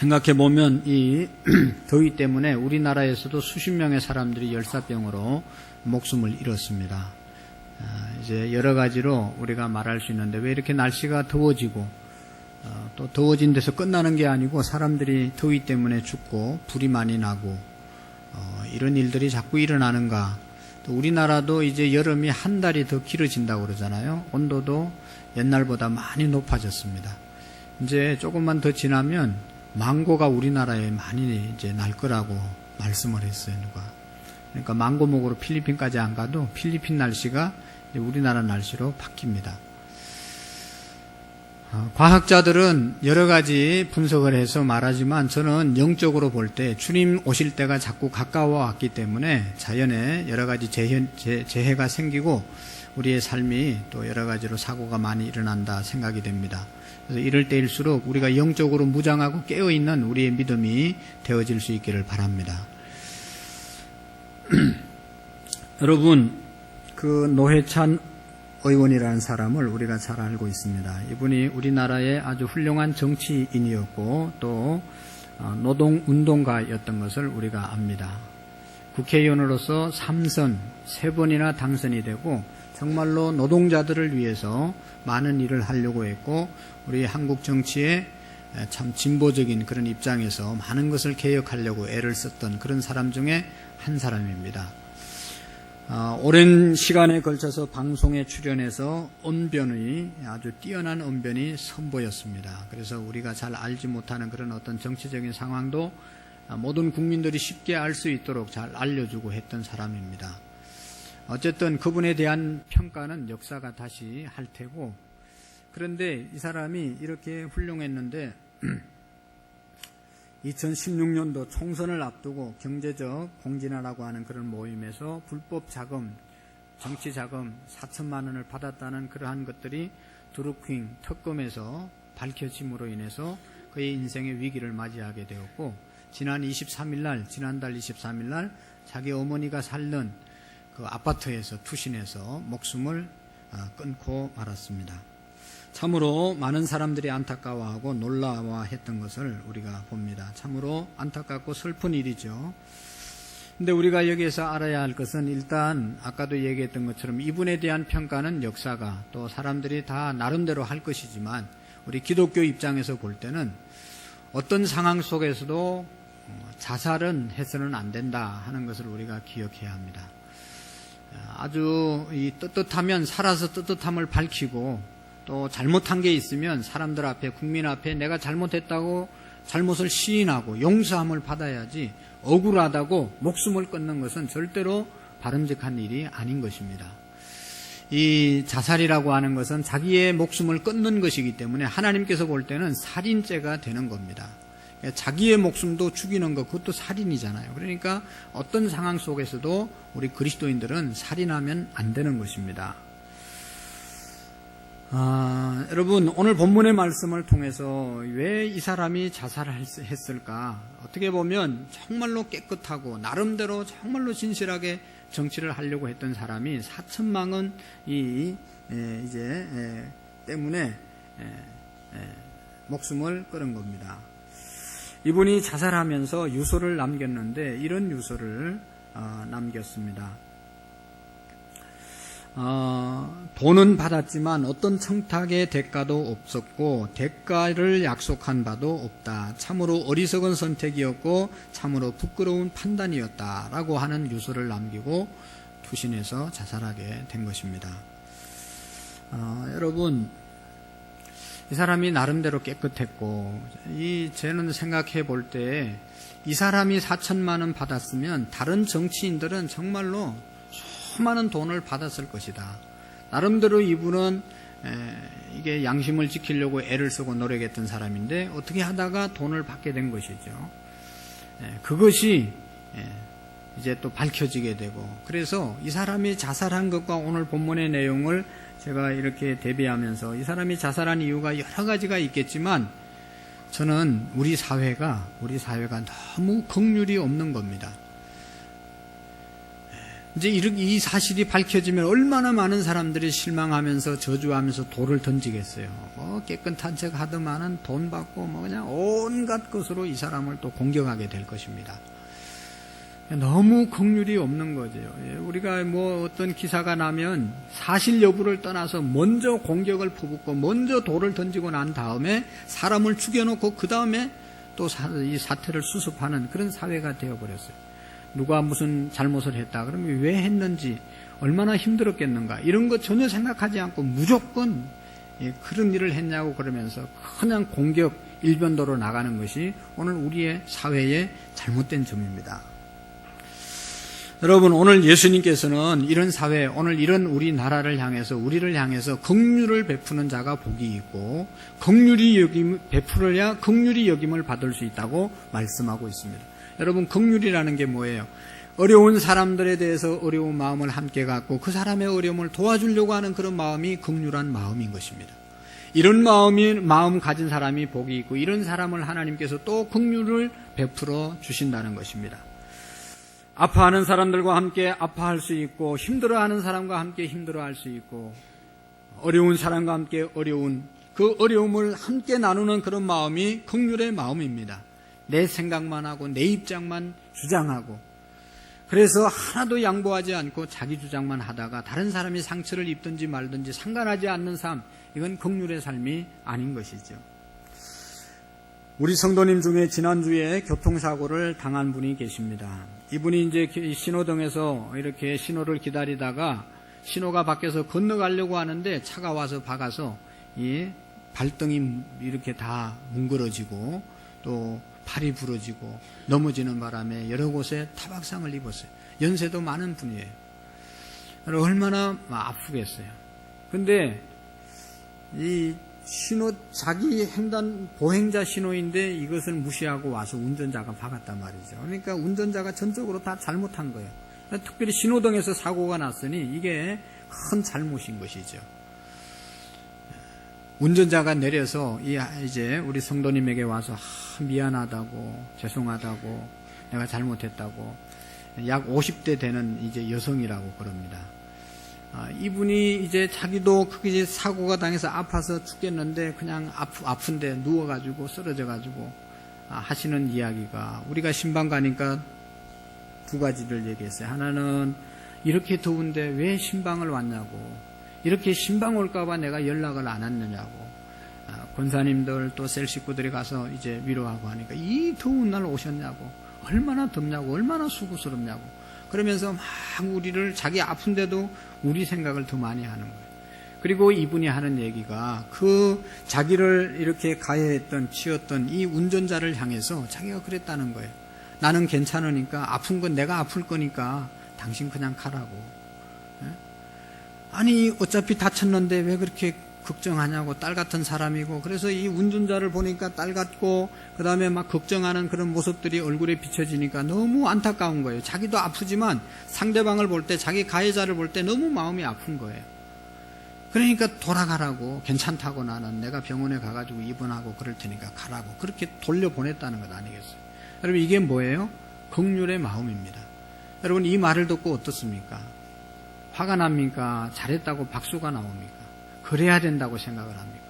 생각해 보면 이 더위 때문에 우리나라에서도 수십 명의 사람들이 열사병으로 목숨을 잃었습니다. 이제 여러 가지로 우리가 말할 수 있는데, 왜 이렇게 날씨가 더워지고 또 더워진 데서 끝나는 게 아니고 사람들이 더위 때문에 죽고 불이 많이 나고 이런 일들이 자꾸 일어나는가. 또 우리나라도 이제 여름이 한 달이 더 길어진다고 그러잖아요. 온도도 옛날보다 많이 높아졌습니다. 이제 조금만 더 지나면 망고가 우리나라에 많이 이제 날 거라고 말씀을 했어요. 누가. 그러니까 망고 먹으러 필리핀까지 안 가도 필리핀 날씨가 우리나라 날씨로 바뀝니다. 과학자들은 여러 가지 분석을 해서 말하지만, 저는 영적으로 볼 때 주님 오실 때가 자꾸 가까워 왔기 때문에 자연에 여러 가지 재해가 생기고 우리의 삶이 또 여러 가지로 사고가 많이 일어난다 생각이 됩니다. 그래서 이럴 때일수록 우리가 영적으로 무장하고 깨어있는 우리의 믿음이 되어질 수 있기를 바랍니다. 여러분, 그 노회찬 의원이라는 사람을 우리가 잘 알고 있습니다. 이분이 우리나라의 아주 훌륭한 정치인이었고 또 노동운동가였던 것을 우리가 압니다. 국회의원으로서 3선 3번이나 당선이 되고 정말로 노동자들을 위해서 많은 일을 하려고 했고, 우리 한국 정치에 참 진보적인 그런 입장에서 많은 것을 개혁하려고 애를 썼던 그런 사람 중에 한 사람입니다. 오랜 시간에 걸쳐서 방송에 출연해서 언변이 아주 뛰어난 언변이 선보였습니다. 그래서 우리가 잘 알지 못하는 그런 어떤 정치적인 상황도 모든 국민들이 쉽게 알 수 있도록 잘 알려주고 했던 사람입니다. 어쨌든 그분에 대한 평가는 역사가 다시 할 테고, 그런데 이 사람이 이렇게 훌륭했는데 2016년도 총선을 앞두고 경제적 공진화라고 하는 그런 모임에서 불법 자금, 정치 자금 4천만 원을 받았다는 그러한 것들이 드루킹 특검에서 밝혀짐으로 인해서 그의 인생의 위기를 맞이하게 되었고, 지난달 23일 날 자기 어머니가 살던 그 아파트에서 투신해서 목숨을 끊고 말았습니다. 참으로 많은 사람들이 안타까워하고 놀라워했던 것을 우리가 봅니다. 참으로 안타깝고 슬픈 일이죠. 근데 우리가 여기에서 알아야 할 것은, 일단 아까도 얘기했던 것처럼 이분에 대한 평가는 역사가 또 사람들이 다 나름대로 할 것이지만, 우리 기독교 입장에서 볼 때는 어떤 상황 속에서도 자살은 해서는 안 된다 하는 것을 우리가 기억해야 합니다. 아주 이 떳떳하면 살아서 떳떳함을 밝히고, 또 잘못한 게 있으면 사람들 앞에, 국민 앞에 내가 잘못했다고 잘못을 시인하고 용서함을 받아야지, 억울하다고 목숨을 끊는 것은 절대로 바람직한 일이 아닌 것입니다. 이 자살이라고 하는 것은 자기의 목숨을 끊는 것이기 때문에 하나님께서 볼 때는 살인죄가 되는 겁니다. 자기의 목숨도 죽이는 것, 그것도 살인이잖아요. 그러니까 어떤 상황 속에서도 우리 그리스도인들은 살인하면 안 되는 것입니다. 여러분, 오늘 본문의 말씀을 통해서 왜 이 사람이 자살을 했을까? 어떻게 보면 정말로 깨끗하고 나름대로 정말로 진실하게 정치를 하려고 했던 사람이 4천만 원이 때문에 목숨을 끊은 겁니다. 이분이 자살하면서 유서를 남겼는데 이런 유서를 남겼습니다. 돈은 받았지만 어떤 청탁의 대가도 없었고 대가를 약속한 바도 없다. 참으로 어리석은 선택이었고 참으로 부끄러운 판단이었다라고 하는 유서를 남기고 투신해서 자살하게 된 것입니다. 여러분, 이 사람이 나름대로 깨끗했고, 저는 생각해 볼 때 이 사람이 4천만 원 받았으면 다른 정치인들은 정말로 수많은 돈을 받았을 것이다. 나름대로 이분은 이게 양심을 지키려고 애를 쓰고 노력했던 사람인데 어떻게 하다가 돈을 받게 된 것이죠. 그것이 이제 또 밝혀지게 되고, 그래서 이 사람이 자살한 것과 오늘 본문의 내용을 제가 이렇게 대비하면서, 이 사람이 자살한 이유가 여러 가지가 있겠지만 저는 우리 사회가 너무 긍휼이 없는 겁니다. 이제 이 사실이 밝혀지면 얼마나 많은 사람들이 실망하면서 저주하면서 돌을 던지겠어요. 깨끗한 척 하더만은 돈 받고 그냥 온갖 것으로 이 사람을 또 공격하게 될 것입니다. 너무 긍휼이 없는 거죠. 우리가 어떤 기사가 나면 사실 여부를 떠나서 먼저 공격을 퍼붓고 먼저 돌을 던지고 난 다음에 사람을 죽여놓고 그 다음에 또 이 사태를 수습하는 그런 사회가 되어버렸어요. 누가 무슨 잘못을 했다 그러면 왜 했는지 얼마나 힘들었겠는가 이런 거 전혀 생각하지 않고 무조건 그런 일을 했냐고 그러면서 그냥 공격 일변도로 나가는 것이 오늘 우리의 사회의 잘못된 점입니다. 여러분, 오늘 예수님께서는 이런 사회, 오늘 이런 우리나라를 향해서 우리를 향해서 긍휼을 베푸는 자가 복이 있고 긍휼이 베풀어야 긍휼이 여김을 받을 수 있다고 말씀하고 있습니다. 여러분, 긍휼이라는 게 뭐예요? 어려운 사람들에 대해서 어려운 마음을 함께 갖고 그 사람의 어려움을 도와주려고 하는 그런 마음이 긍휼한 마음인 것입니다. 이런 마음 가진 사람이 복이 있고 이런 사람을 하나님께서 또 긍휼을 베풀어 주신다는 것입니다. 아파하는 사람들과 함께 아파할 수 있고 힘들어하는 사람과 함께 힘들어할 수 있고 어려운 사람과 함께 어려운 그 어려움을 함께 나누는 그런 마음이 긍휼의 마음입니다. 내 생각만 하고 내 입장만 주장하고 그래서 하나도 양보하지 않고 자기 주장만 하다가 다른 사람이 상처를 입든지 말든지 상관하지 않는 삶, 이건 긍휼의 삶이 아닌 것이죠. 우리 성도님 중에 지난주에 교통사고를 당한 분이 계십니다. 이분이 이제 신호등에서 이렇게 신호를 기다리다가 신호가 바뀌어서 건너가려고 하는데 차가 와서 박아서 이 발등이 이렇게 다 뭉그러지고 또 팔이 부러지고 넘어지는 바람에 여러 곳에 타박상을 입었어요. 연세도 많은 분이에요. 얼마나 아프겠어요. 근데 이 신호, 자기 횡단 보행자 신호인데 이것을 무시하고 와서 운전자가 박았단 말이죠. 그러니까 운전자가 전적으로 다 잘못한 거예요. 특별히 신호등에서 사고가 났으니 이게 큰 잘못인 것이죠. 운전자가 내려서 이제 우리 성도님에게 와서 미안하다고 죄송하다고 내가 잘못했다고 약 50대 되는 이제 여성이라고 그럽니다. 이분이 이제 자기도 그게 사고가 당해서 아파서 죽겠는데 그냥 아픈데 누워가지고 쓰러져가지고 하시는 이야기가 우리가 신방 가니까 두 가지를 얘기했어요. 하나는 이렇게 더운데 왜 신방을 왔냐고 이렇게 신방 올까봐 내가 연락을 안 했느냐고 권사님들 또 셀 식구들이 가서 이제 위로하고 하니까 이 더운 날 오셨냐고 얼마나 덥냐고 얼마나 수고스럽냐고 그러면서 막 우리를 자기 아픈데도 우리 생각을 더 많이 하는 거예요. 그리고 이분이 하는 얘기가 그 자기를 이렇게 가해했던 치었던 이 운전자를 향해서 자기가 그랬다는 거예요. 나는 괜찮으니까 아픈 건 내가 아플 거니까 당신 그냥 가라고. 아니 어차피 다쳤는데 왜 그렇게 걱정하냐고 딸 같은 사람이고 그래서 이 운전자를 보니까 딸 같고 그 다음에 막 걱정하는 그런 모습들이 얼굴에 비춰지니까 너무 안타까운 거예요. 자기도 아프지만 상대방을 볼 때 자기 가해자를 볼 때 너무 마음이 아픈 거예요. 그러니까 돌아가라고 괜찮다고 나는 내가 병원에 가가지고 입원하고 그럴 테니까 가라고 그렇게 돌려보냈다는 것 아니겠어요. 여러분 이게 뭐예요? 긍휼의 마음입니다. 여러분 이 말을 듣고 어떻습니까? 화가 납니까? 잘했다고 박수가 나옵니까? 그래야 된다고 생각을 합니까?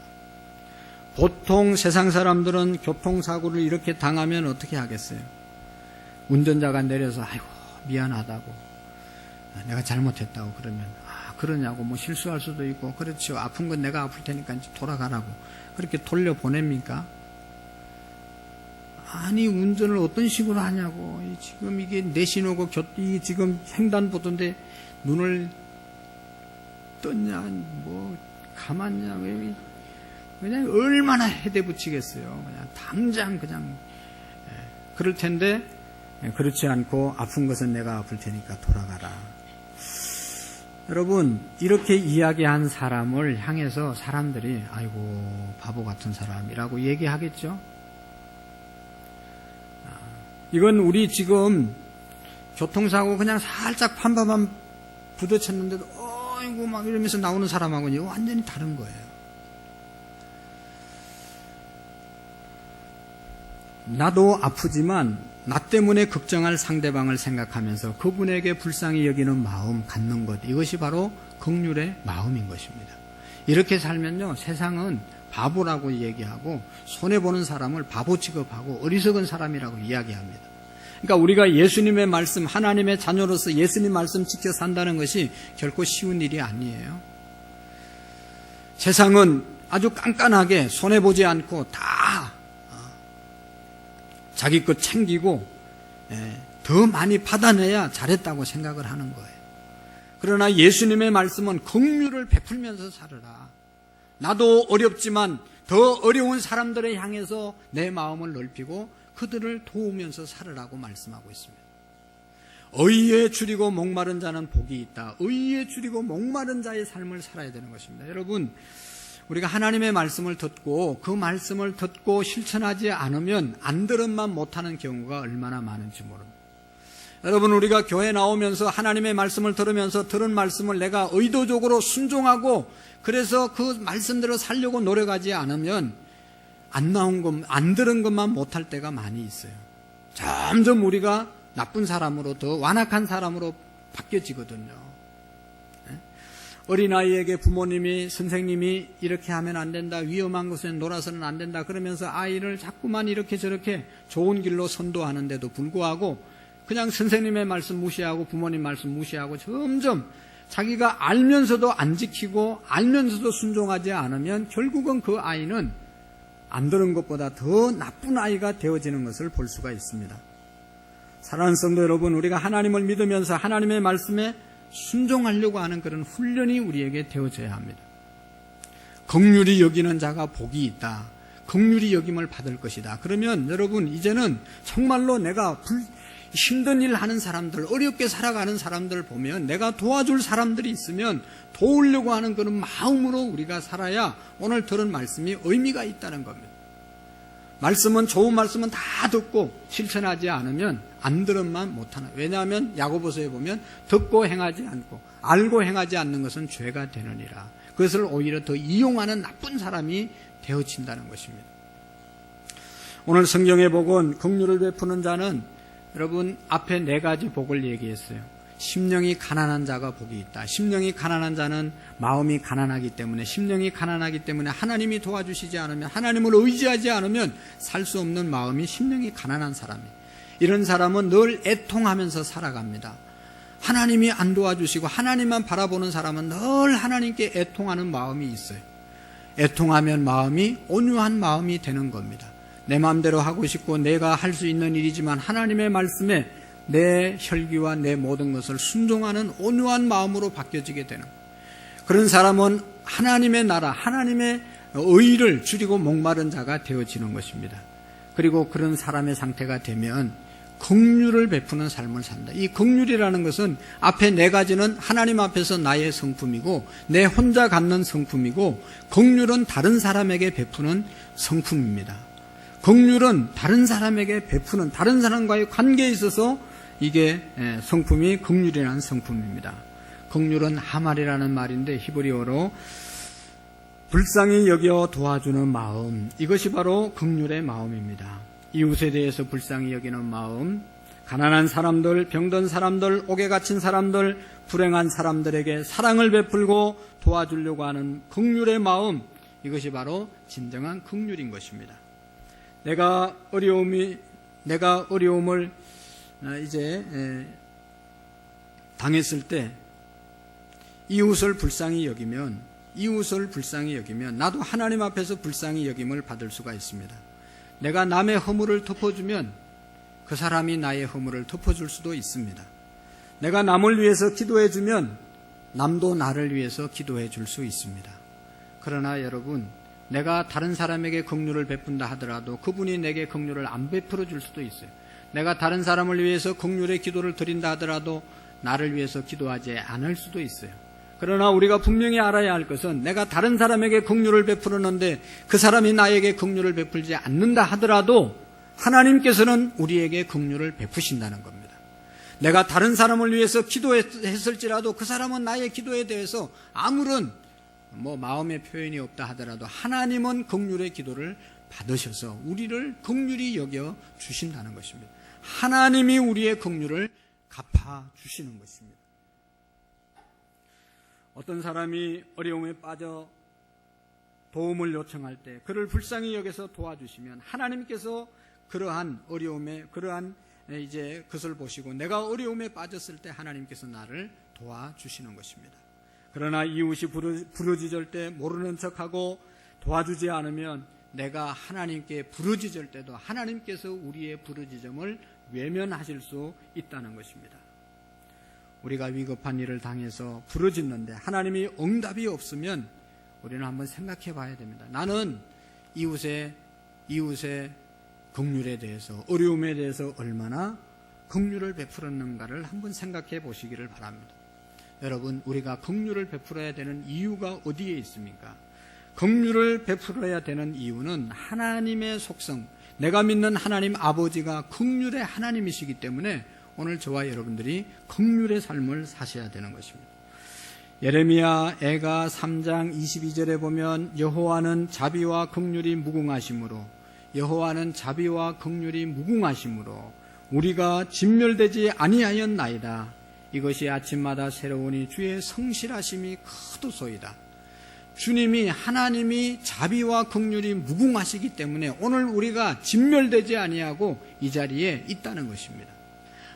보통 세상 사람들은 교통사고를 이렇게 당하면 어떻게 하겠어요? 운전자가 내려서 아이고 미안하다고 내가 잘못했다고 그러면 그러냐고 뭐 실수할 수도 있고 그렇죠. 아픈 건 내가 아플 테니까 이제 돌아가라고 그렇게 돌려보냅니까? 아니 운전을 어떤 식으로 하냐고 지금 이게 내신호고 지금 횡단보도인데 눈을 떴냐 뭐 가만냐 그냥 얼마나 해대 붙이겠어요. 그냥 당장 그냥 그럴 텐데 그렇지 않고 아픈 것은 내가 아플 테니까 돌아가라. 여러분 이렇게 이야기한 사람을 향해서 사람들이 아이고 바보 같은 사람이라고 얘기하겠죠. 이건 우리 지금 교통사고 그냥 살짝 판바만 부딪혔는데도 어이구 막 이러면서 나오는 사람하고는 완전히 다른 거예요. 나도 아프지만 나 때문에 걱정할 상대방을 생각하면서 그분에게 불쌍히 여기는 마음 갖는 것, 이것이 바로 긍휼의 마음인 것입니다. 이렇게 살면요, 세상은 바보라고 얘기하고 손해보는 사람을 바보 취급하고 어리석은 사람이라고 이야기합니다. 그러니까 우리가 예수님의 말씀, 하나님의 자녀로서 예수님 말씀 지켜 산다는 것이 결코 쉬운 일이 아니에요. 세상은 아주 깐깐하게 손해보지 않고 다 자기 것 챙기고 더 많이 받아내야 잘했다고 생각을 하는 거예요. 그러나 예수님의 말씀은 긍휼을 베풀면서 살아라. 나도 어렵지만 더 어려운 사람들을 향해서 내 마음을 넓히고 그들을 도우면서 살으라고 말씀하고 있습니다. 의에 줄이고 목마른 자는 복이 있다. 의에 줄이고 목마른 자의 삶을 살아야 되는 것입니다. 여러분, 우리가 하나님의 말씀을 듣고 그 말씀을 듣고 실천하지 않으면 안 들은만 못하는 경우가 얼마나 많은지 모릅니다. 여러분, 우리가 교회 나오면서 하나님의 말씀을 들으면서 들은 말씀을 내가 의도적으로 순종하고 그래서 그 말씀대로 살려고 노력하지 않으면 안 들은 것만 못할 때가 많이 있어요. 점점 우리가 나쁜 사람으로 더 완악한 사람으로 바뀌어지거든요. 어린아이에게 부모님이, 선생님이 이렇게 하면 안 된다, 위험한 곳에 놀아서는 안 된다 그러면서 아이를 자꾸만 이렇게 저렇게 좋은 길로 선도하는데도 불구하고 그냥 선생님의 말씀 무시하고 부모님 말씀 무시하고 점점 자기가 알면서도 안 지키고 알면서도 순종하지 않으면 결국은 그 아이는 안 들은 것보다 더 나쁜 아이가 되어지는 것을 볼 수가 있습니다. 사랑하는 성도 여러분, 우리가 하나님을 믿으면서 하나님의 말씀에 순종하려고 하는 그런 훈련이 우리에게 되어져야 합니다. 긍휼히 여기는 자가 복이 있다. 긍휼히 여김을 받을 것이다. 그러면 여러분, 이제는 정말로 내가 힘든 일 하는 사람들, 어렵게 살아가는 사람들을 보면 내가 도와줄 사람들이 있으면 도우려고 하는 그런 마음으로 우리가 살아야 오늘 들은 말씀이 의미가 있다는 겁니다. 말씀은, 좋은 말씀은 다 듣고 실천하지 않으면 안 들은만 못하나. 왜냐하면 야고보서에 보면 듣고 행하지 않고 알고 행하지 않는 것은 죄가 되느니라. 그것을 오히려 더 이용하는 나쁜 사람이 되어진다는 것입니다. 오늘 성경의 복은 긍휼을 베푸는 자는, 여러분, 앞에 4가지 복을 얘기했어요. 심령이 가난한 자가 복이 있다. 심령이 가난한 자는 마음이 가난하기 때문에, 심령이 가난하기 때문에 하나님이 도와주시지 않으면, 하나님을 의지하지 않으면 살 수 없는 마음이 심령이 가난한 사람이에요. 이런 사람은 늘 애통하면서 살아갑니다. 하나님이 안 도와주시고 하나님만 바라보는 사람은 늘 하나님께 애통하는 마음이 있어요. 애통하면 마음이 온유한 마음이 되는 겁니다. 내 마음대로 하고 싶고 내가 할 수 있는 일이지만 하나님의 말씀에 내 혈기와 내 모든 것을 순종하는 온유한 마음으로 바뀌어지게 되는 거예요. 그런 사람은 하나님의 나라, 하나님의 의를 줄이고 목마른 자가 되어지는 것입니다. 그리고 그런 사람의 상태가 되면 긍휼을 베푸는 삶을 산다. 이 긍휼이라는 것은 앞에 4가지는 하나님 앞에서 나의 성품이고 내 혼자 갖는 성품이고, 긍휼은 다른 사람에게 베푸는 성품입니다. 긍휼은 다른 사람에게 베푸는, 다른 사람과의 관계에 있어서 이게 성품이 긍휼이라는 성품입니다. 긍휼은 하말이라는 말인데 히브리어로 불쌍히 여겨 도와주는 마음, 이것이 바로 긍휼의 마음입니다. 이웃에 대해서 불쌍히 여기는 마음, 가난한 사람들, 병든 사람들, 옥에 갇힌 사람들, 불행한 사람들에게 사랑을 베풀고 도와주려고 하는 긍휼의 마음, 이것이 바로 진정한 긍휼인 것입니다. 내가 어려움을 이제 당했을 때 이웃을 불쌍히 여기면 나도 하나님 앞에서 불쌍히 여김을 받을 수가 있습니다. 내가 남의 허물을 덮어주면 그 사람이 나의 허물을 덮어줄 수도 있습니다. 내가 남을 위해서 기도해주면 남도 나를 위해서 기도해 줄 수 있습니다. 그러나 여러분, 내가 다른 사람에게 긍휼을 베푼다 하더라도 그분이 내게 긍휼을 안 베풀어 줄 수도 있어요. 내가 다른 사람을 위해서 긍휼의 기도를 드린다 하더라도 나를 위해서 기도하지 않을 수도 있어요. 그러나 우리가 분명히 알아야 할 것은, 내가 다른 사람에게 긍휼을 베푸는데 그 사람이 나에게 긍휼을 베풀지 않는다 하더라도 하나님께서는 우리에게 긍휼을 베푸신다는 겁니다. 내가 다른 사람을 위해서 기도했을지라도 그 사람은 나의 기도에 대해서 아무런 마음의 표현이 없다 하더라도 하나님은 긍휼의 기도를 받으셔서 우리를 긍휼히 여겨 주신다는 것입니다. 하나님이 우리의 긍휼을 갚아주시는 것입니다. 어떤 사람이 어려움에 빠져 도움을 요청할 때 그를 불쌍히 여겨서 도와주시면 하나님께서 그러한 어려움에 그러한 이제 것을 보시고 내가 어려움에 빠졌을 때 하나님께서 나를 도와주시는 것입니다. 그러나 이웃이 부르짖을 때 모르는 척하고 도와주지 않으면 내가 하나님께 부르짖을 때도 하나님께서 우리의 부르짖음을 외면하실 수 있다는 것입니다. 우리가 위급한 일을 당해서 부르짖는데 하나님이 응답이 없으면 우리는 한번 생각해 봐야 됩니다. 나는 이웃의 긍휼에 대해서, 어려움에 대해서 얼마나 긍휼을 베풀었는가를 한번 생각해 보시기를 바랍니다. 여러분, 우리가 긍휼을 베풀어야 되는 이유가 어디에 있습니까? 긍휼을 베풀어야 되는 이유는 하나님의 속성, 내가 믿는 하나님 아버지가 긍휼의 하나님이시기 때문에 오늘 저와 여러분들이 긍휼의 삶을 사셔야 되는 것입니다. 예레미야 애가 3장 22절에 보면 여호와는 자비와 긍휼이 무궁하심으로 우리가 진멸되지 아니하였나이다. 이것이 아침마다 새로우니 주의 성실하심이 크도소이다. 주님이 하나님이 자비와 긍휼이 무궁하시기 때문에 오늘 우리가 진멸되지 아니하고 이 자리에 있다는 것입니다.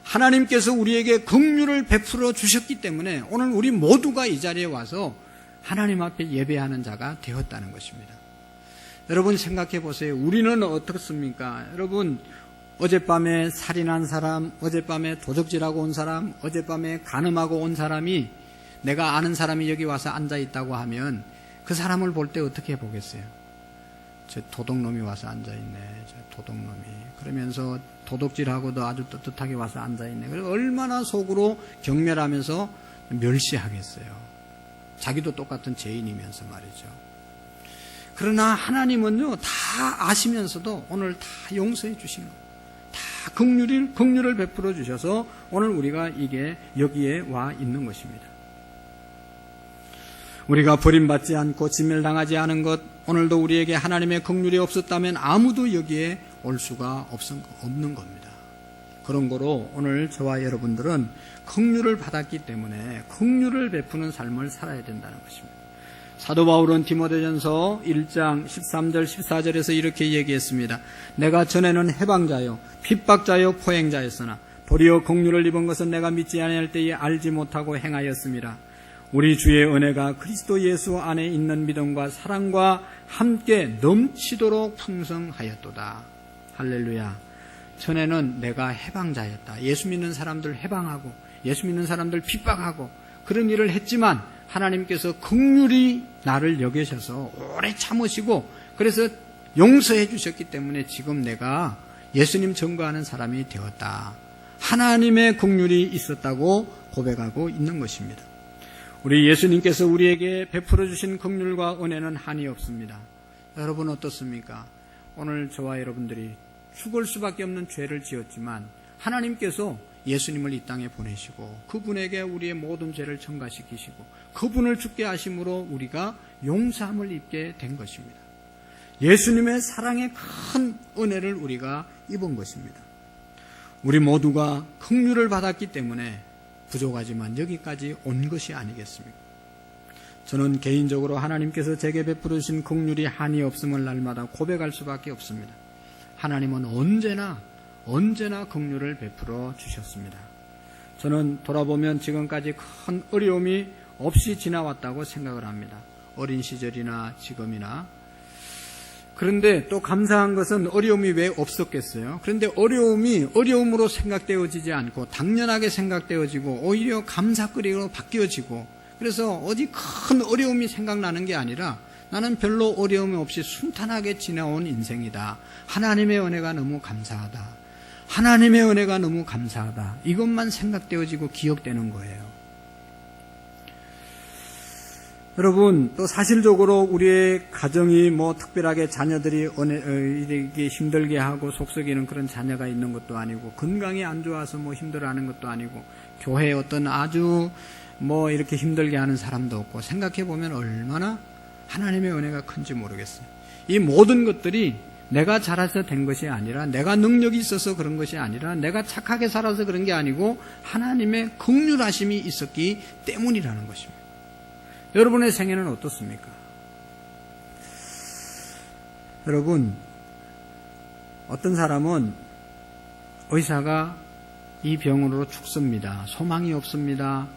하나님께서 우리에게 긍휼을 베풀어 주셨기 때문에 오늘 우리 모두가 이 자리에 와서 하나님 앞에 예배하는 자가 되었다는 것입니다. 여러분 생각해 보세요. 우리는 어떻습니까? 여러분 어젯밤에 살인한 사람, 어젯밤에 도적질하고 온 사람, 어젯밤에 간음하고 온 사람이 내가 아는 사람이 여기 와서 앉아 있다고 하면 그 사람을 볼 때 어떻게 보겠어요? 저 도둑놈이 와서 앉아있네. 저 도둑놈이. 그러면서 도둑질하고도 아주 떳떳하게 와서 앉아있네. 그래서 얼마나 속으로 경멸하면서 멸시하겠어요. 자기도 똑같은 죄인이면서 말이죠. 그러나 하나님은요, 다 아시면서도 오늘 다 용서해 주신 거예요. 다 긍휼을 베풀어 주셔서 오늘 우리가 여기에 와 있는 것입니다. 우리가 버림받지 않고 진멸당하지 않은 것, 오늘도 우리에게 하나님의 긍휼이 없었다면 아무도 여기에 올 수가 없는 겁니다. 그런 거로 오늘 저와 여러분들은 긍휼을 받았기 때문에 긍휼을 베푸는 삶을 살아야 된다는 것입니다. 사도 바울은 디모데전서 1장 13절 14절에서 이렇게 얘기했습니다. 내가 전에는 해방자요 핍박자요 포행자였으나 도리어 긍휼을 입은 것은 내가 믿지 아니할 때에 알지 못하고 행하였음이라. 우리 주의 은혜가 그리스도 예수 안에 있는 믿음과 사랑과 함께 넘치도록 풍성하였도다. 할렐루야. 전에는 내가 해방자였다. 예수 믿는 사람들 해방하고 예수 믿는 사람들 핍박하고 그런 일을 했지만 하나님께서 긍휼히 나를 여기셔서 오래 참으시고 그래서 용서해 주셨기 때문에 지금 내가 예수님 전거하는 사람이 되었다. 하나님의 긍휼이 있었다고 고백하고 있는 것입니다. 우리 예수님께서 우리에게 베풀어 주신 긍휼과 은혜는 한이 없습니다. 여러분 어떻습니까? 오늘 저와 여러분들이 죽을 수밖에 없는 죄를 지었지만 하나님께서 예수님을 이 땅에 보내시고 그분에게 우리의 모든 죄를 전가시키시고 그분을 죽게 하심으로 우리가 용서함을 입게 된 것입니다. 예수님의 사랑의 큰 은혜를 우리가 입은 것입니다. 우리 모두가 긍휼을 받았기 때문에 부족하지만 여기까지 온 것이 아니겠습니까? 저는 개인적으로 하나님께서 제게 베풀어 주신 긍휼이 한이 없음을 날마다 고백할 수밖에 없습니다. 하나님은 언제나 긍휼을 베풀어 주셨습니다. 저는 돌아보면 지금까지 큰 어려움이 없이 지나왔다고 생각을 합니다. 어린 시절이나 지금이나. 그런데 또 감사한 것은 어려움이 왜 없었겠어요? 그런데 어려움이 어려움으로 생각되어지지 않고 당연하게 생각되어지고 오히려 감사거리로 바뀌어지고 그래서 어디 큰 어려움이 생각나는 게 아니라 나는 별로 어려움이 없이 순탄하게 지나온 인생이다. 하나님의 은혜가 너무 감사하다. 하나님의 은혜가 너무 감사하다. 이것만 생각되어지고 기억되는 거예요. 여러분, 또 사실적으로 우리의 가정이 특별하게 자녀들이 이렇게 힘들게 하고 속썩이는 그런 자녀가 있는 것도 아니고, 건강이 안 좋아서 힘들어하는 것도 아니고, 교회에 어떤 아주 이렇게 힘들게 하는 사람도 없고, 생각해보면 얼마나 하나님의 은혜가 큰지 모르겠어요. 이 모든 것들이 내가 잘해서 된 것이 아니라, 내가 능력이 있어서 그런 것이 아니라, 내가 착하게 살아서 그런 게 아니고 하나님의 긍휼하심이 있었기 때문이라는 것입니다. 여러분의 생애는 어떻습니까? 여러분, 어떤 사람은 의사가 이 병으로 죽습니다. 소망이 없습니다.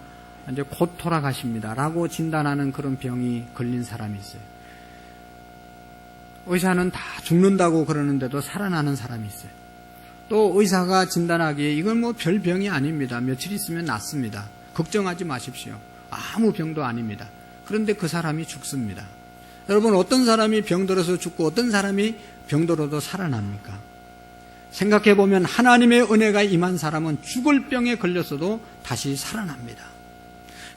이제 곧 돌아가십니다. 라고 진단하는 그런 병이 걸린 사람이 있어요. 의사는 다 죽는다고 그러는데도 살아나는 사람이 있어요. 또 의사가 진단하기에 이건 뭐 별 병이 아닙니다. 며칠 있으면 낫습니다. 걱정하지 마십시오. 아무 병도 아닙니다. 그런데 그 사람이 죽습니다. 여러분, 어떤 사람이 병들어서 죽고 어떤 사람이 병들어도 살아납니까? 생각해보면 하나님의 은혜가 임한 사람은 죽을 병에 걸렸어도 다시 살아납니다.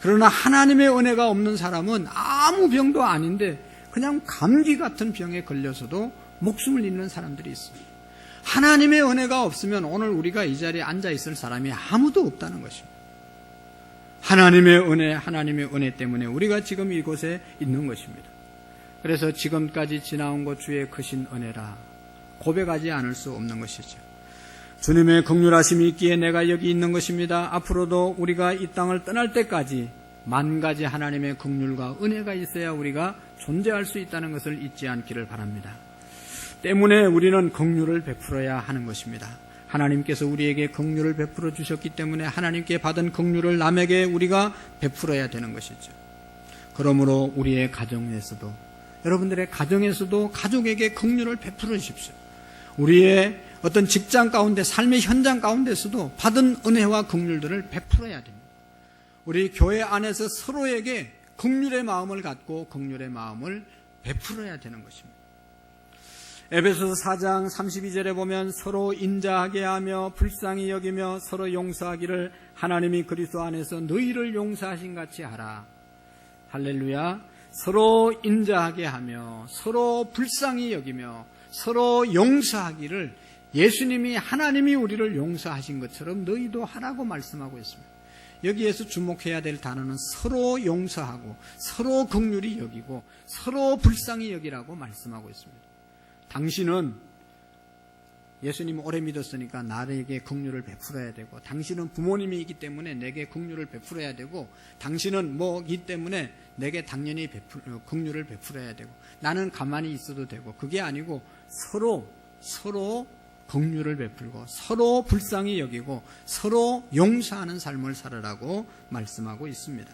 그러나 하나님의 은혜가 없는 사람은 아무 병도 아닌데 그냥 감기 같은 병에 걸려서도 목숨을 잃는 사람들이 있습니다. 하나님의 은혜가 없으면 오늘 우리가 이 자리에 앉아 있을 사람이 아무도 없다는 것입니다. 하나님의 은혜 때문에 우리가 지금 이곳에 있는 것입니다. 그래서 지금까지 지나온 것 주의 크신 은혜라 고백하지 않을 수 없는 것이죠. 주님의 긍휼하심이 있기에 내가 여기 있는 것입니다. 앞으로도 우리가 이 땅을 떠날 때까지 만 가지 하나님의 긍휼과 은혜가 있어야 우리가 존재할 수 있다는 것을 잊지 않기를 바랍니다. 때문에 우리는 긍휼을 베풀어야 하는 것입니다. 하나님께서 우리에게 긍휼을 베풀어 주셨기 때문에 하나님께 받은 긍휼을 남에게 우리가 베풀어야 되는 것이죠. 그러므로 우리의 가정에서도, 여러분들의 가정에서도 가족에게 긍휼을 베풀어 주십시오. 우리의 어떤 직장 가운데, 삶의 현장 가운데서도 받은 은혜와 긍휼들을 베풀어야 됩니다. 우리 교회 안에서 서로에게 긍휼의 마음을 갖고 긍휼의 마음을 베풀어야 되는 것입니다. 에베소서 4장 32절에 보면 서로 인자하게 하며 불쌍히 여기며 서로 용서하기를 하나님이 그리스도 안에서 너희를 용서하신 같이 하라. 할렐루야. 서로 인자하게 하며 서로 불쌍히 여기며 서로 용서하기를 예수님이, 하나님이 우리를 용서하신 것처럼 너희도 하라고 말씀하고 있습니다. 여기에서 주목해야 될 단어는 서로 용서하고 서로 긍휼히 여기고 서로 불쌍히 여기라고 말씀하고 있습니다. 당신은 예수님 오래 믿었으니까 나에게 긍휼을 베풀어야 되고, 당신은 부모님이기 때문에 내게 긍휼을 베풀어야 되고, 당신은 뭐기 때문에 내게 당연히 긍휼을 베풀어야 되고, 나는 가만히 있어도 되고, 그게 아니고 서로 긍휼을 베풀고 서로 불쌍히 여기고 서로 용서하는 삶을 살으라고 말씀하고 있습니다.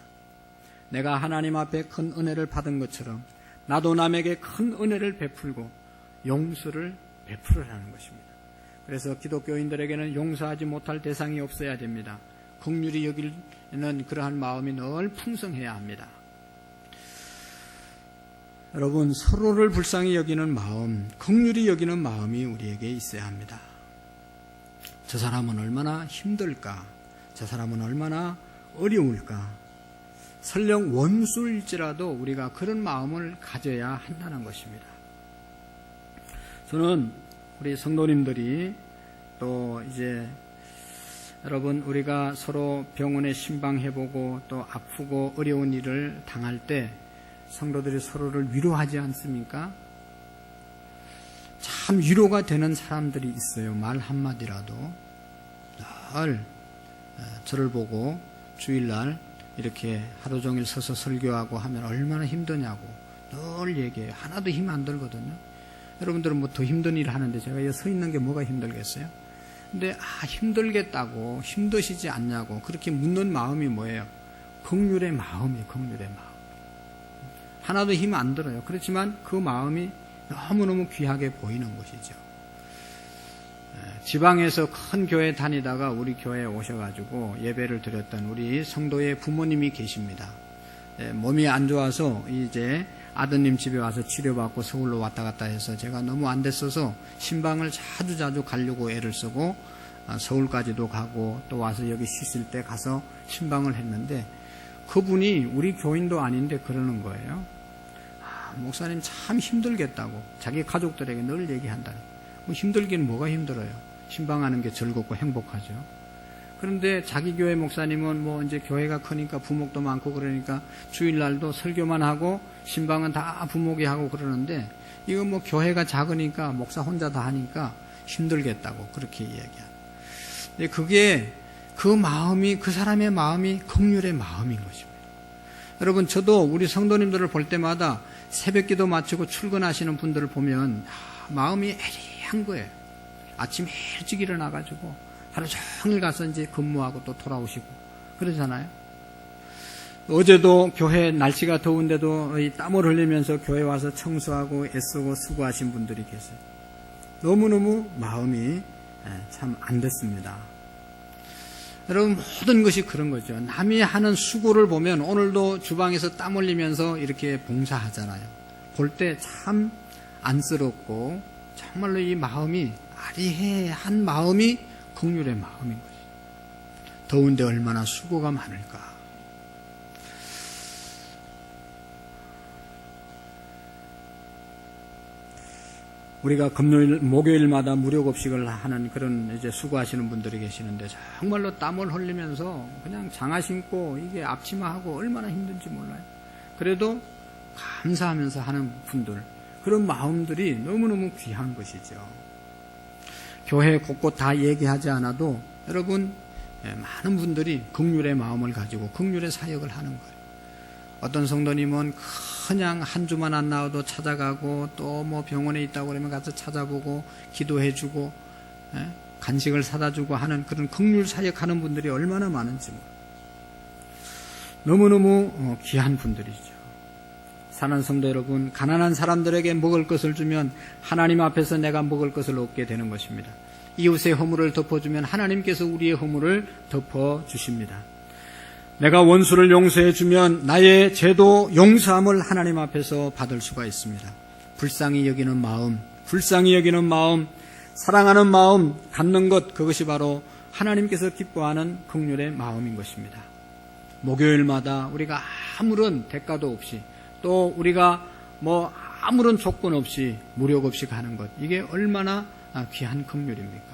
내가 하나님 앞에 큰 은혜를 받은 것처럼 나도 남에게 큰 은혜를 베풀고 용서를 베풀으라는 것입니다. 그래서 기독교인들에게는 용서하지 못할 대상이 없어야 됩니다. 긍휼히 여기는 그러한 마음이 늘 풍성해야 합니다. 여러분, 서로를 불쌍히 여기는 마음, 긍휼히 여기는 마음이 우리에게 있어야 합니다. 저 사람은 얼마나 힘들까? 저 사람은 얼마나 어려울까? 설령 원수일지라도 우리가 그런 마음을 가져야 한다는 것입니다. 저는 우리 성도님들이 또 이제 여러분, 우리가 서로 병원에 신방해보고 또 아프고 어려운 일을 당할 때 성도들이 서로를 위로하지 않습니까? 참 위로가 되는 사람들이 있어요. 말 한마디라도. 늘 저를 보고 주일날 이렇게 하루 종일 서서 설교하고 하면 얼마나 힘드냐고 늘 얘기해요. 하나도 힘 안 들거든요. 여러분들은 뭐 더 힘든 일을 하는데 제가 여기 서 있는 게 뭐가 힘들겠어요? 근데 힘들겠다고, 힘드시지 않냐고 그렇게 묻는 마음이 뭐예요? 긍휼의 마음이에요. 긍휼의 마음. 하나도 힘 안 들어요. 그렇지만 그 마음이 너무너무 귀하게 보이는 것이죠. 지방에서 큰 교회 다니다가 우리 교회에 오셔가지고 예배를 드렸던 우리 성도의 부모님이 계십니다. 몸이 안 좋아서 이제 아드님 집에 와서 치료받고 서울로 왔다 갔다 해서 제가 너무 안 됐어서 신방을 자주 가려고 애를 쓰고 서울까지도 가고 또 와서 여기 씻을 때 가서 신방을 했는데 그분이 우리 교인도 아닌데 그러는 거예요. 목사님 참 힘들겠다고 자기 가족들에게 늘 얘기한다. 뭐 힘들긴 뭐가 힘들어요. 신방하는 게 즐겁고 행복하죠. 그런데 자기 교회 목사님은 뭐 이제 교회가 크니까 부목도 많고 그러니까 주일날도 설교만 하고 신방은 다 부목이 하고 그러는데 이거 뭐 교회가 작으니까 목사 혼자 다 하니까 힘들겠다고 그렇게 이야기합니다. 근데 그게 그 마음이 그 사람의 마음이 긍휼의 마음인 것입니다. 여러분 저도 우리 성도님들을 볼 때마다 새벽기도 마치고 출근하시는 분들을 보면 마음이 애리한 거예요. 아침 일찍 일어나가지고 하루 종일 가서 이제 근무하고 또 돌아오시고 그러잖아요. 어제도 교회 날씨가 더운데도 땀을 흘리면서 교회 와서 청소하고 애쓰고 수고하신 분들이 계세요. 너무너무 마음이 참 안 됐습니다. 여러분 모든 것이 그런 거죠. 남이 하는 수고를 보면 오늘도 주방에서 땀 흘리면서 이렇게 봉사하잖아요. 볼 때 참 안쓰럽고 정말로 이 마음이 아리해한 마음이 긍휼의 마음인 거죠. 더운데 얼마나 수고가 많을까. 우리가 금요일, 목요일마다 무료급식을 하는 그런 이제 수고하시는 분들이 계시는데 정말로 땀을 흘리면서 그냥 장화 신고 이게 앞치마하고 얼마나 힘든지 몰라요. 그래도 감사하면서 하는 분들, 그런 마음들이 너무너무 귀한 것이죠. 교회 곳곳 다 얘기하지 않아도 여러분 많은 분들이 긍휼의 마음을 가지고 긍휼의 사역을 하는 거예요. 어떤 성도님은 그냥 한 주만 안 나와도 찾아가고 또 뭐 병원에 있다고 그러면 가서 찾아보고 기도해주고 간식을 사다 주고 하는 그런 긍휼 사역하는 분들이 얼마나 많은지 너무너무 귀한 분들이죠. 사랑하는 성도 여러분, 가난한 사람들에게 먹을 것을 주면 하나님 앞에서 내가 먹을 것을 얻게 되는 것입니다. 이웃의 허물을 덮어주면 하나님께서 우리의 허물을 덮어주십니다. 내가 원수를 용서해주면 나의 죄도 용서함을 하나님 앞에서 받을 수가 있습니다. 불쌍히 여기는 마음, 사랑하는 마음 갖는 것, 그것이 바로 하나님께서 기뻐하는 긍휼의 마음인 것입니다. 목요일마다 우리가 아무런 대가도 없이 또 우리가 뭐 아무런 조건 없이 무료급식 하는 것, 이게 얼마나 귀한 긍휼입니까?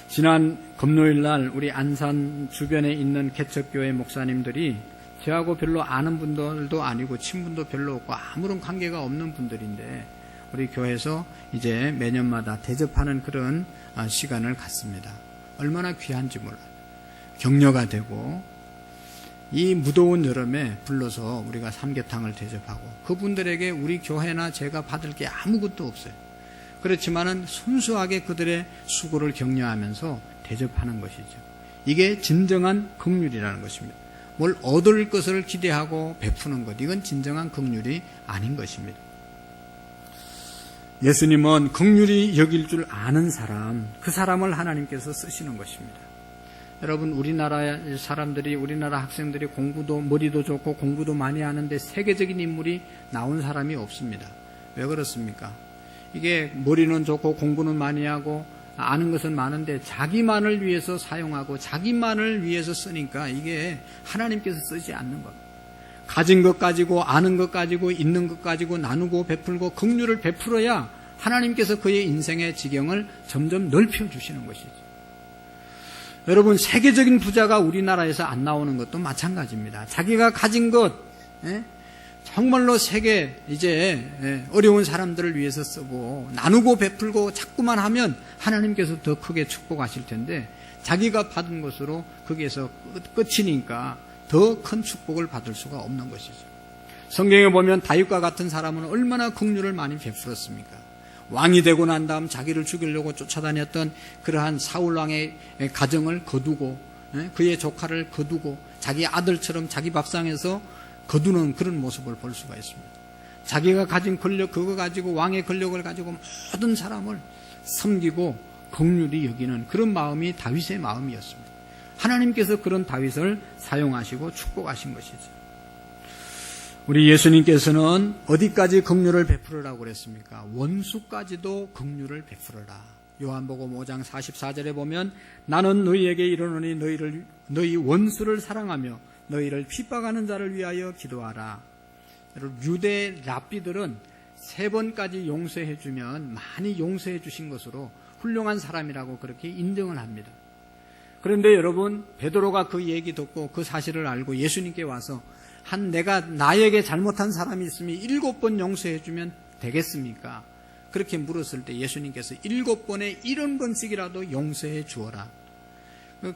지난 금요일 날 우리 안산 주변에 있는 개척교회 목사님들이 저하고 별로 아는 분들도 아니고 친분도 별로 없고 아무런 관계가 없는 분들인데 우리 교회에서 이제 매년마다 대접하는 그런 시간을 갖습니다. 얼마나 귀한지 몰라요. 격려가 되고 이 무더운 여름에 불러서 우리가 삼계탕을 대접하고 그분들에게 우리 교회나 제가 받을 게 아무것도 없어요. 그렇지만은 순수하게 그들의 수고를 격려하면서 대접하는 것이죠. 이게 진정한 긍휼이라는 것입니다. 뭘 얻을 것을 기대하고 베푸는 것, 이건 진정한 긍휼이 아닌 것입니다. 예수님은 긍휼히 여길 줄 아는 사람, 그 사람을 하나님께서 쓰시는 것입니다. 여러분, 우리나라 사람들이, 우리나라 학생들이 공부도 머리도 좋고 공부도 많이 하는데 세계적인 인물이 나온 사람이 없습니다. 왜 그렇습니까? 이게 머리는 좋고 공부는 많이 하고 아는 것은 많은데 자기만을 위해서 사용하고 자기만을 위해서 쓰니까 이게 하나님께서 쓰지 않는 겁니다. 가진 것 가지고 아는 것 가지고 있는 것 가지고 나누고 베풀고 긍휼을 베풀어야 하나님께서 그의 인생의 지경을 점점 넓혀주시는 것이죠. 여러분, 세계적인 부자가 우리나라에서 안 나오는 것도 마찬가지입니다. 자기가 가진 것, 정말로 세계 이제 어려운 사람들을 위해서 쓰고 나누고 베풀고 자꾸만 하면 하나님께서 더 크게 축복하실 텐데 자기가 받은 것으로 거기에서 끝이니까 더 큰 축복을 받을 수가 없는 것이죠. 성경에 보면 다윗과 같은 사람은 얼마나 긍휼을 많이 베풀었습니까? 왕이 되고 난 다음 자기를 죽이려고 쫓아다녔던 그러한 사울 왕의 가정을 거두고 그의 조카를 거두고 자기 아들처럼 자기 밥상에서 거두는 그런 모습을 볼 수가 있습니다. 자기가 가진 권력, 그거 가지고 왕의 권력을 가지고 모든 사람을 섬기고 긍휼히 여기는 그런 마음이 다윗의 마음이었습니다. 하나님께서 그런 다윗을 사용하시고 축복하신 것이죠. 우리 예수님께서는 어디까지 긍휼을 베풀으라고 그랬습니까? 원수까지도 긍휼을 베풀어라. 요한복음 5장 44절에 보면 나는 너희에게 이르노니 너희 원수를 사랑하며 너희를 핍박하는 자를 위하여 기도하라. 여러분, 유대 랍비들은 3번까지 용서해 주면 많이 용서해 주신 것으로 훌륭한 사람이라고 그렇게 인정을 합니다. 그런데 여러분, 베드로가 그 얘기 듣고 그 사실을 알고 예수님께 와서 내가 나에게 잘못한 사람이 있으면 7번 용서해주면 되겠습니까? 그렇게 물었을 때 예수님께서 7번에 70번씩이라도 용서해 주어라.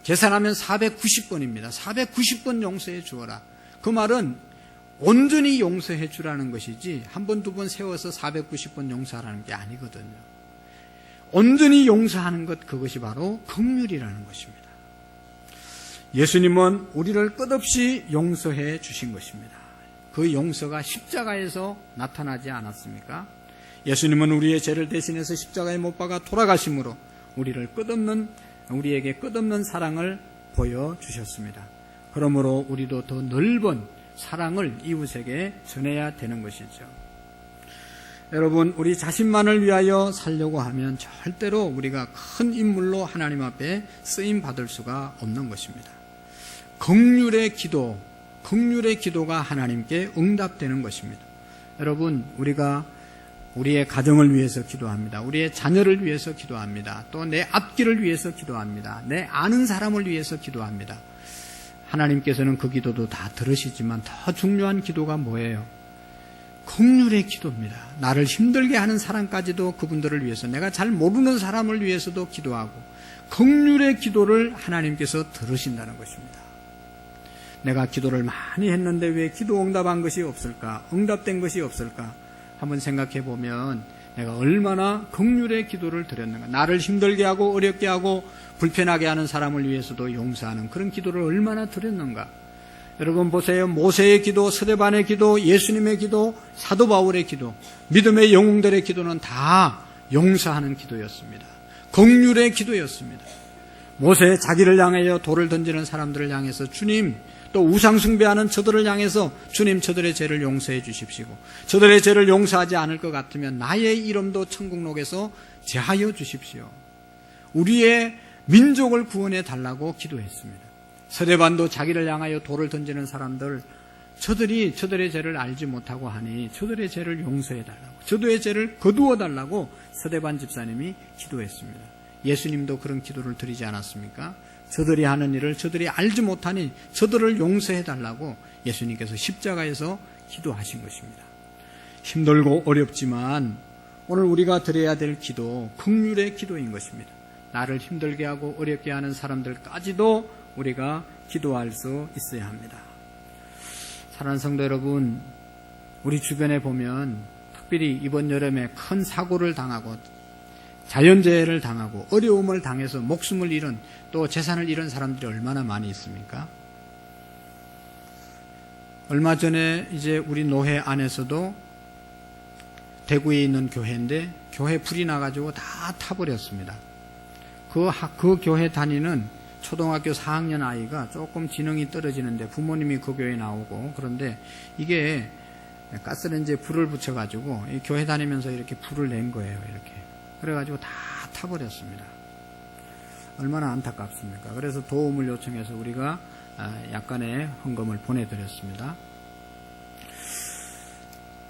계산하면 490번입니다. 490번 용서해 주어라. 그 말은 온전히 용서해 주라는 것이지 한 번, 두 번 세워서 490번 용서하라는 게 아니거든요. 온전히 용서하는 것, 그것이 바로 긍휼이라는 것입니다. 예수님은 우리를 끝없이 용서해 주신 것입니다. 그 용서가 십자가에서 나타나지 않았습니까? 예수님은 우리의 죄를 대신해서 십자가에 못 박아 돌아가심으로 우리에게 끝없는 사랑을 보여주셨습니다. 그러므로 우리도 더 넓은 사랑을 이웃에게 전해야 되는 것이죠. 여러분, 우리 자신만을 위하여 살려고 하면 절대로 우리가 큰 인물로 하나님 앞에 쓰임 받을 수가 없는 것입니다. 긍휼의 기도가 하나님께 응답되는 것입니다. 여러분, 우리가 우리의 가정을 위해서 기도합니다. 우리의 자녀를 위해서 기도합니다. 또 내 앞길을 위해서 기도합니다. 내 아는 사람을 위해서 기도합니다. 하나님께서는 그 기도도 다 들으시지만 더 중요한 기도가 뭐예요? 긍휼의 기도입니다. 나를 힘들게 하는 사람까지도 그분들을 위해서, 내가 잘 모르는 사람을 위해서도 기도하고 긍휼의 기도를 하나님께서 들으신다는 것입니다. 내가 기도를 많이 했는데 왜 기도 응답한 것이 없을까? 응답된 것이 없을까? 한번 생각해 보면 내가 얼마나 긍휼의 기도를 드렸는가. 나를 힘들게 하고 어렵게 하고 불편하게 하는 사람을 위해서도 용서하는 그런 기도를 얼마나 드렸는가. 여러분 보세요. 모세의 기도, 스데반의 기도, 예수님의 기도, 사도 바울의 기도, 믿음의 영웅들의 기도는 다 용서하는 기도였습니다. 긍휼의 기도였습니다. 모세 자기를 향하여 돌을 던지는 사람들을 향해서 주님, 또 우상 숭배하는 저들을 향해서 주님, 저들의 죄를 용서해 주십시오. 저들의 죄를 용서하지 않을 것 같으면 나의 이름도 천국록에서 제하여 주십시오. 우리의 민족을 구원해 달라고 기도했습니다. 스데반도 자기를 향하여 돌을 던지는 사람들, 저들이 저들의 죄를 알지 못하고 하니 저들의 죄를 용서해 달라고, 저들의 죄를 거두어 달라고 스데반 집사님이 기도했습니다. 예수님도 그런 기도를 드리지 않았습니까? 저들이 하는 일을 저들이 알지 못하니 저들을 용서해 달라고 예수님께서 십자가에서 기도하신 것입니다. 힘들고 어렵지만 오늘 우리가 드려야 될 기도, 긍휼의 기도인 것입니다. 나를 힘들게 하고 어렵게 하는 사람들까지도 우리가 기도할 수 있어야 합니다. 사랑하는 성도 여러분, 우리 주변에 보면 특별히 이번 여름에 큰 사고를 당하고 자연재해를 당하고 어려움을 당해서 목숨을 잃은, 또 재산을 잃은 사람들이 얼마나 많이 있습니까? 얼마 전에 이제 우리 노회 안에서도 대구에 있는 교회인데 교회 불이 나가지고 다 타버렸습니다. 그 교회 다니는 초등학교 4학년 아이가 조금 지능이 떨어지는데 부모님이 그 교회에 나오고, 그런데 이게 가스레인지에 불을 붙여가지고 이 교회 다니면서 이렇게 불을 낸 거예요. 이렇게. 그래가지고 다 타버렸습니다. 얼마나 안타깝습니까? 그래서 도움을 요청해서 우리가 약간의 헌금을 보내드렸습니다.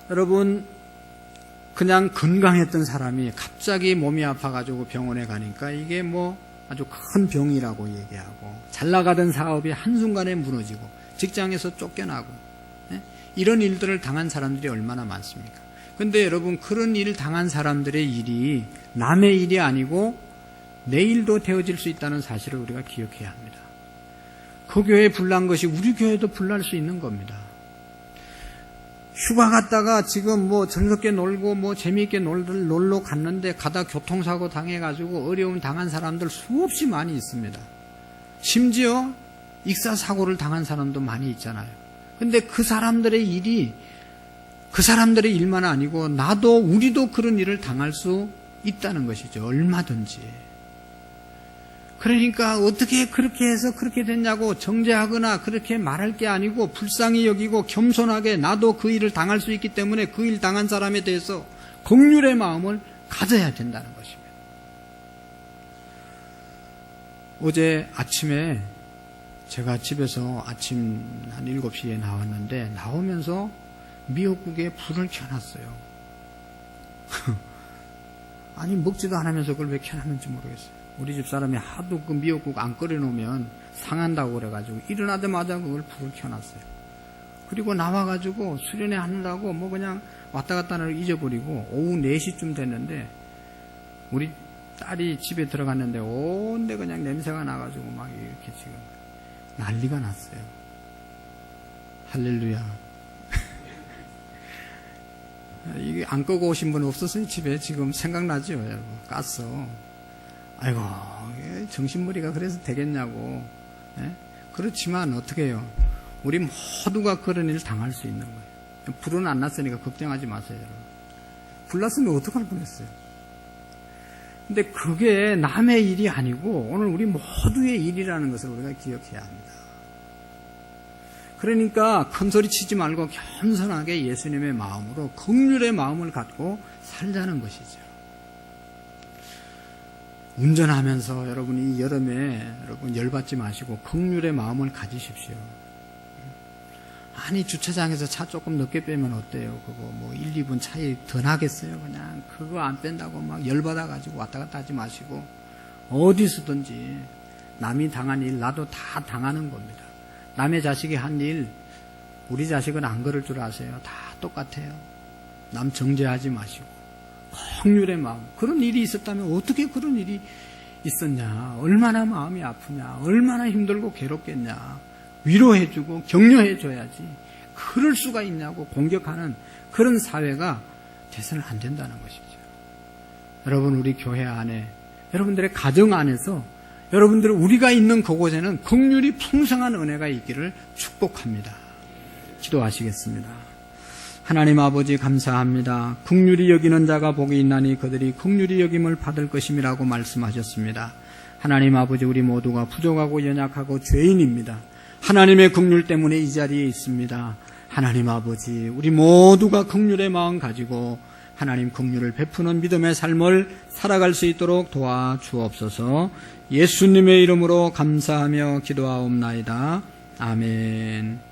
여러분, 그냥 건강했던 사람이 갑자기 몸이 아파가지고 병원에 가니까 이게 뭐 아주 큰 병이라고 얘기하고, 잘 나가던 사업이 한순간에 무너지고 직장에서 쫓겨나고, 이런 일들을 당한 사람들이 얼마나 많습니까? 근데 여러분, 그런 일 당한 사람들의 일이 남의 일이 아니고 내 일도 되어질 수 있다는 사실을 우리가 기억해야 합니다. 그 교회에 불난 것이 우리 교회도 불날 수 있는 겁니다. 휴가 갔다가 지금 뭐 즐겁게 놀고 뭐 재미있게 놀러 갔는데 가다 교통사고 당해가지고 어려움 당한 사람들 수없이 많이 있습니다. 심지어 익사사고를 당한 사람도 많이 있잖아요. 근데 그 사람들의 일이 그 사람들의 일만 아니고 나도 우리도 그런 일을 당할 수 있다는 것이죠. 얼마든지. 그러니까 어떻게 그렇게 해서 그렇게 됐냐고 정죄하거나 그렇게 말할 게 아니고 불쌍히 여기고 겸손하게 나도 그 일을 당할 수 있기 때문에 그 일 당한 사람에 대해서 긍휼의 마음을 가져야 된다는 것입니다. 어제 아침에 제가 집에서 아침 한 7시에 나왔는데 나오면서 미역국에 불을 켜놨어요. 아니 먹지도 않으면서 그걸 왜 켜놨는지 모르겠어요. 우리 집 사람이 하도 그 미역국 안 끓여놓으면 상한다고 그래가지고 일어나자마자 그걸 불을 켜놨어요. 그리고 나와가지고 수련회 하느라고 뭐 그냥 왔다 갔다 하느라 잊어버리고 오후 4시쯤 됐는데 우리 딸이 집에 들어갔는데 온데 그냥 냄새가 나가지고 막 이렇게 지금 난리가 났어요. 할렐루야. 이게 안 끄고 오신 분 없었어요? 집에 지금 생각나죠? 여러분. 깠어. 아이고, 정신머리가 그래서 되겠냐고. 예? 그렇지만 어떻게 해요? 우리 모두가 그런 일을 당할 수 있는 거예요. 불은 안 났으니까 걱정하지 마세요. 여러분. 불 났으면 어떡할 뻔했어요. 근데 그게 남의 일이 아니고 오늘 우리 모두의 일이라는 것을 우리가 기억해야 합니다. 그러니까 큰 소리 치지 말고 겸손하게 예수님의 마음으로 긍휼의 마음을 갖고 살자는 것이죠. 운전하면서 여러분이 이 여름에 여러분 열받지 마시고 긍휼의 마음을 가지십시오. 아니 주차장에서 차 조금 늦게 빼면 어때요? 그거 뭐 1, 2분 차이 더 나겠어요? 그냥 그거 안 뺀다고 막 열받아가지고 왔다 갔다 하지 마시고 어디서든지 남이 당한 일 나도 다 당하는 겁니다. 남의 자식이 한 일 우리 자식은 안 그럴 줄 아세요? 다 똑같아요. 남 정죄하지 마시고 긍휼의 마음. 그런 일이 있었다면 어떻게 그런 일이 있었냐? 얼마나 마음이 아프냐? 얼마나 힘들고 괴롭겠냐? 위로해주고 격려해줘야지. 그럴 수가 있냐고 공격하는 그런 사회가 돼서는 안 된다는 것이죠. 여러분 우리 교회 안에 여러분들의 가정 안에서 여러분들 우리가 있는 그곳에는 긍휼이 풍성한 은혜가 있기를 축복합니다. 기도하시겠습니다. 하나님 아버지 감사합니다. 긍휼히 여기는 자가 복이 있나니 그들이 긍휼히 여김을 받을 것임이라고 말씀하셨습니다. 하나님 아버지 우리 모두가 부족하고 연약하고 죄인입니다. 하나님의 긍휼 때문에 이 자리에 있습니다. 하나님 아버지 우리 모두가 긍휼의 마음 가지고 하나님 긍휼을 베푸는 믿음의 삶을 살아갈 수 있도록 도와주옵소서. 예수님의 이름으로 감사하며 기도하옵나이다. 아멘.